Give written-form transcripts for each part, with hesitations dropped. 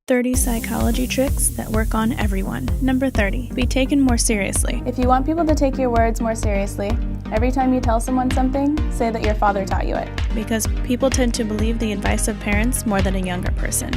30 psychology tricks that work on everyone. Number 30, be taken more seriously. If you want people to take your words more seriously, every time you tell someone something, say that your father taught you it. Because people tend to believe the advice of parents more than a younger person.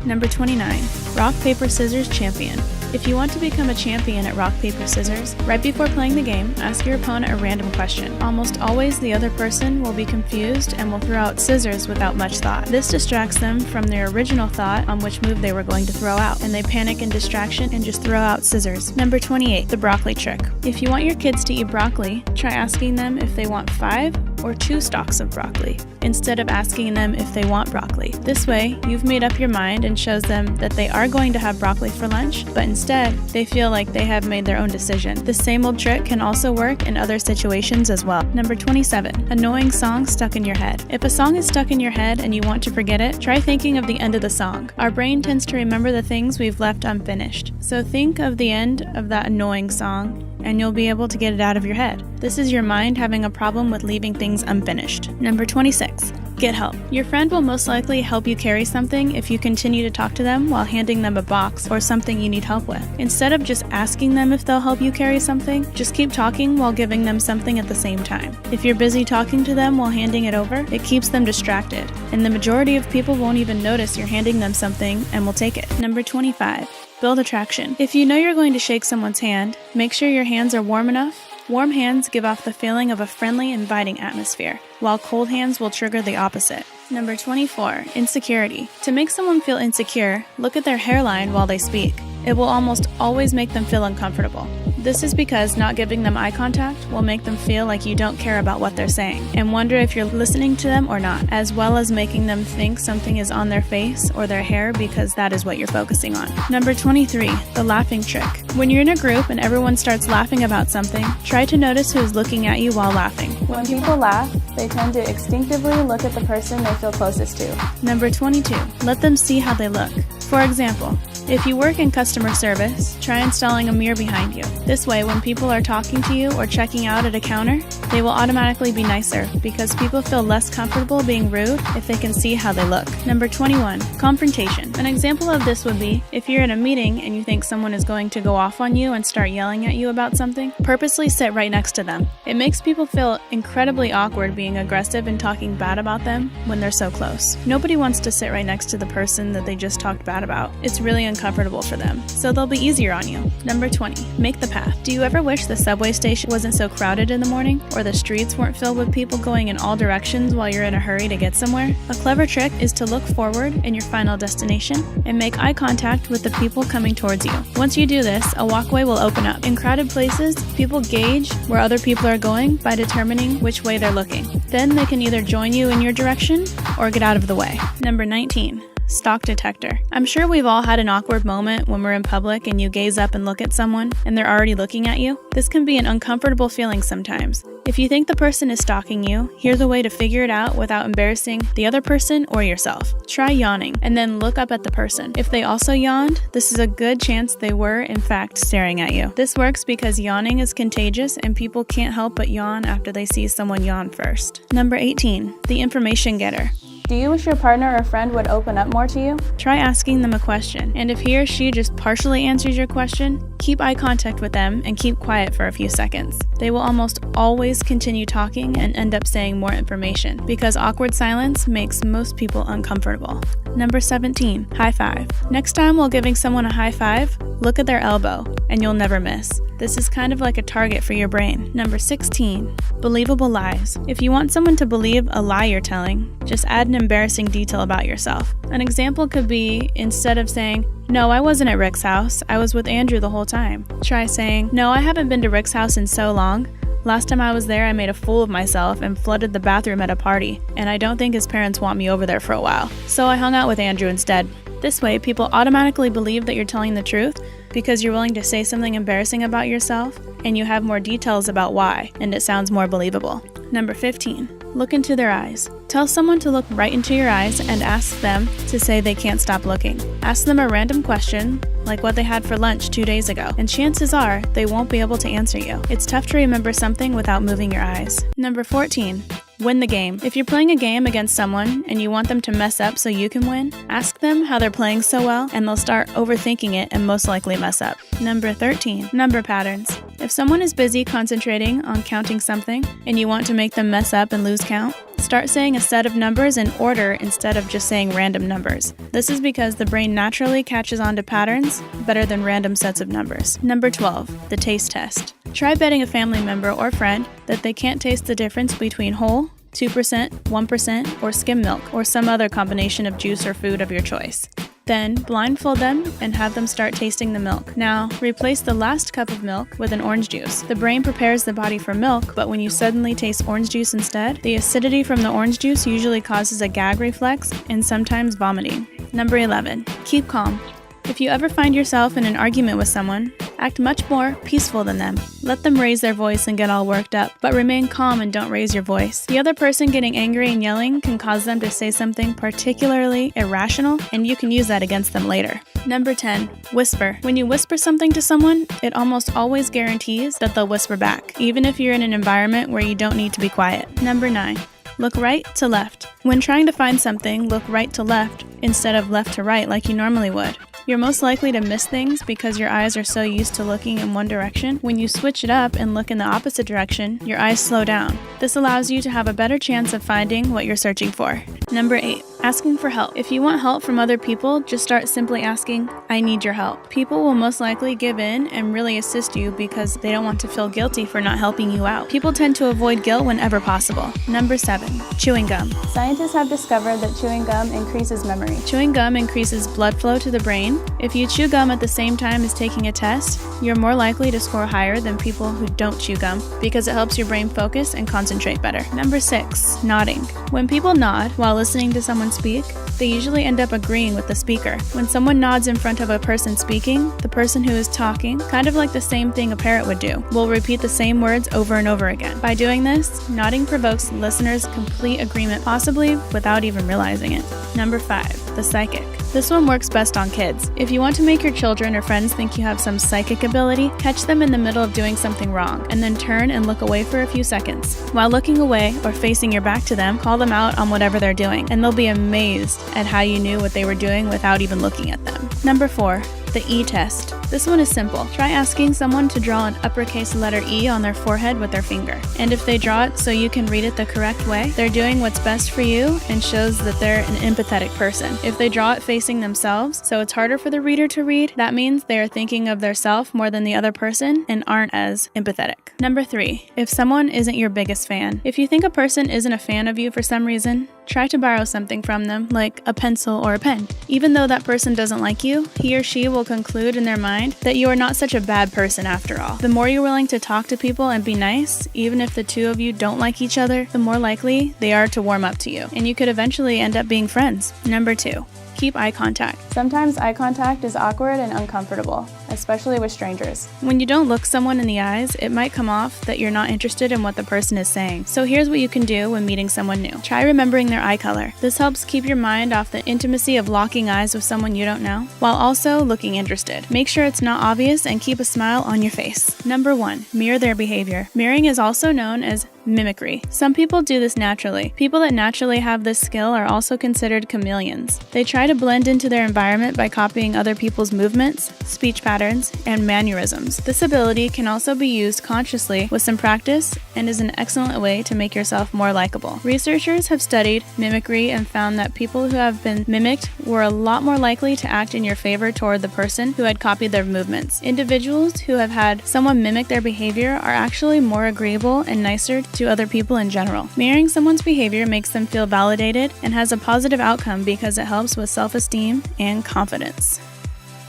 Number 29, rock, paper, scissors champion. If you want to become a champion at rock, paper, scissors, right before playing the game, ask your opponent a random question. Almost always the other person will be confused and will throw out scissors without much thought. This distracts them from their original thought on which move they were going to throw out, and they panic in distraction and just throw out scissors. Number 28, the broccoli trick. If you want your kids to eat broccoli, try asking them if they want 5 or 2 stalks of broccoli, instead of asking them if they want broccoli. This way, you've made up your mind and shows them that they are going to have broccoli for lunch, but instead, they feel like they have made their own decision. The same old trick can also work in other situations as well. Number 27, annoying song stuck in your head. If a song is stuck in your head and you want to forget it, try thinking of the end of the song. Our brain tends to remember the things we've left unfinished. So think of the end of that annoying song, and you'll be able to get it out of your head. This is your mind having a problem with leaving things unfinished. Number 26, get help. Your friend will most likely help you carry something if you continue to talk to them while handing them a box or something you need help with. Instead of just asking them if they'll help you carry something, just keep talking while giving them something at the same time. If you're busy talking to them while handing it over, it keeps them distracted, and the majority of people won't even notice you're handing them something and will take it. Number 25, build attraction. If you know you're going to shake someone's hand, make sure your hands are warm enough. Warm hands give off the feeling of a friendly, inviting atmosphere, while cold hands will trigger the opposite. Number 24, insecurity. To make someone feel insecure, look at their hairline while they speak. It will almost always make them feel uncomfortable. This is because not giving them eye contact will make them feel like you don't care about what they're saying and wonder if you're listening to them or not, as well as making them think something is on their face or their hair because that is what you're focusing on. Number 23, the laughing trick. When you're in a group and everyone starts laughing about something, try to notice who's looking at you while laughing. When people laugh, they tend to instinctively look at the person they feel closest to. Number 22, let them see how they look. For example, if you work in customer service, try installing a mirror behind you. This way, when people are talking to you or checking out at a counter, they will automatically be nicer because people feel less comfortable being rude if they can see how they look. Number 21, confrontation. An example of this would be if you're in a meeting and you think someone is going to go off on you and start yelling at you about something, purposely sit right next to them. It makes people feel incredibly awkward being aggressive and talking bad about them when they're so close. Nobody wants to sit right next to the person that they just talked bad about. It's really uncomfortable for them, so they'll be easier on you. Number 20, make the path. Do you ever wish the subway station wasn't so crowded in the morning, or the streets weren't filled with people going in all directions while you're in a hurry to get somewhere? A clever trick is to look forward in your final destination and make eye contact with the people coming towards you. Once you do this, a walkway will open up. In crowded places, people gauge where other people are going by determining which way they're looking. Then they can either join you in your direction or get out of the way. Number 19, stalk detector. I'm sure we've all had an awkward moment when we're in public and you gaze up and look at someone and they're already looking at you. This can be an uncomfortable feeling sometimes. If you think the person is stalking you, here's a way to figure it out without embarrassing the other person or yourself. Try yawning and then look up at the person. If they also yawned, this is a good chance they were in fact staring at you. This works because yawning is contagious and people can't help but yawn after they see someone yawn first. Number 18, the information getter. Do you wish your partner or friend would open up more to you? Try asking them a question, and if he or she just partially answers your question, keep eye contact with them and keep quiet for a few seconds. They will almost always continue talking and end up saying more information, because awkward silence makes most people uncomfortable. Number 17, high five. Next time while giving someone a high five, look at their elbow, and you'll never miss. This is kind of like a target for your brain. Number 16, believable lies. If you want someone to believe a lie you're telling, just add an embarrassing detail about yourself. An example could be, instead of saying, "No, I wasn't at Rick's house, I was with Andrew the whole time," try saying, "No, I haven't been to Rick's house in so long. Last time I was there, I made a fool of myself and flooded the bathroom at a party, and I don't think his parents want me over there for a while. So I hung out with Andrew instead." This way, people automatically believe that you're telling the truth because you're willing to say something embarrassing about yourself and you have more details about why, and it sounds more believable. Number 15, look into their eyes. Tell someone to look right into your eyes and ask them to say they can't stop looking. Ask them a random question, like what they had for lunch 2 days ago, and chances are they won't be able to answer you. It's tough to remember something without moving your eyes. Number 14, Win the game. If you're playing a game against someone and you want them to mess up so you can win, ask them how they're playing so well and they'll start overthinking it and most likely mess up. Number 13. Number patterns. If someone is busy concentrating on counting something and you want to make them mess up and lose count, start saying a set of numbers in order instead of just saying random numbers. This is because the brain naturally catches on to patterns better than random sets of numbers. Number 12. The taste test. Try betting a family member or friend that they can't taste the difference between whole, 2%, 1%, or skim milk, or some other combination of juice or food of your choice. Then, blindfold them and have them start tasting the milk. Now, replace the last cup of milk with an orange juice. The brain prepares the body for milk, but when you suddenly taste orange juice instead, the acidity from the orange juice usually causes a gag reflex and sometimes vomiting. Number 11. Keep calm. If you ever find yourself in an argument with someone, act much more peaceful than them. Let them raise their voice and get all worked up, but remain calm and don't raise your voice. The other person getting angry and yelling can cause them to say something particularly irrational, and you can use that against them later. Number 10. Whisper. When you whisper something to someone, it almost always guarantees that they'll whisper back, even if you're in an environment where you don't need to be quiet. Number 9. Look right to left. When trying to find something, look right to left instead of left to right like you normally would. You're most likely to miss things because your eyes are so used to looking in one direction. When you switch it up and look in the opposite direction, your eyes slow down. This allows you to have a better chance of finding what you're searching for. Number 8. Asking for help. If you want help from other people, just start simply asking, "I need your help." People will most likely give in and really assist you because they don't want to feel guilty for not helping you out. People tend to avoid guilt whenever possible. Number 7. Chewing gum. Scientists have discovered that chewing gum increases memory. Chewing gum increases blood flow to the brain. If you chew gum at the same time as taking a test, you're more likely to score higher than people who don't chew gum because it helps your brain focus and concentrate better. Number 6. Nodding. When people nod while listening to someone speak, they usually end up agreeing with the speaker. When someone nods in front of a person speaking, the person who is talking, kind of like the same thing a parrot would do, will repeat the same words over and over again. By doing this, nodding provokes listeners' complete agreement, possibly without even realizing it. Number 5. The psychic. This one works best on kids. If you want to make your children or friends think you have some psychic ability, catch them in the middle of doing something wrong, and then turn and look away for a few seconds. While looking away or facing your back to them, call them out on whatever they're doing, and they'll be amazed at how you knew what they were doing without even looking at them. Number 4. The E test. This one is simple. Try asking someone to draw an uppercase letter E on their forehead with their finger. And if they draw it so you can read it the correct way, they're doing what's best for you and shows that they're an empathetic person. If they draw it facing themselves, so it's harder for the reader to read, that means they are thinking of their self more than the other person and aren't as empathetic. Number 3. If someone isn't your biggest fan. If you think a person isn't a fan of you for some reason, try to borrow something from them, like a pencil or a pen. Even though that person doesn't like you, he or she will conclude in their mind that you are not such a bad person after all. The more you're willing to talk to people and be nice, even if the two of you don't like each other, the more likely they are to warm up to you, and you could eventually end up being friends. Number 2. Keep eye contact. Sometimes eye contact is awkward and uncomfortable, especially with strangers. When you don't look someone in the eyes, it might come off that you're not interested in what the person is saying. So here's what you can do when meeting someone new. Try remembering their eye color. This helps keep your mind off the intimacy of locking eyes with someone you don't know, while also looking interested. Make sure it's not obvious and keep a smile on your face. Number 1. Mirror their behavior. Mirroring is also known as mimicry. Some people do this naturally. People that naturally have this skill are also considered chameleons. They try to blend into their environment by copying other people's movements, speech patterns, and mannerisms. This ability can also be used consciously with some practice and is an excellent way to make yourself more likable. Researchers have studied mimicry and found that people who have been mimicked were a lot more likely to act in your favor toward the person who had copied their movements. Individuals who have had someone mimic their behavior are actually more agreeable and nicer to other people in general. Mirroring someone's behavior makes them feel validated and has a positive outcome because it helps with self-esteem and confidence.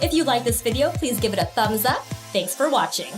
If you like this video, please give it a thumbs up. Thanks for watching.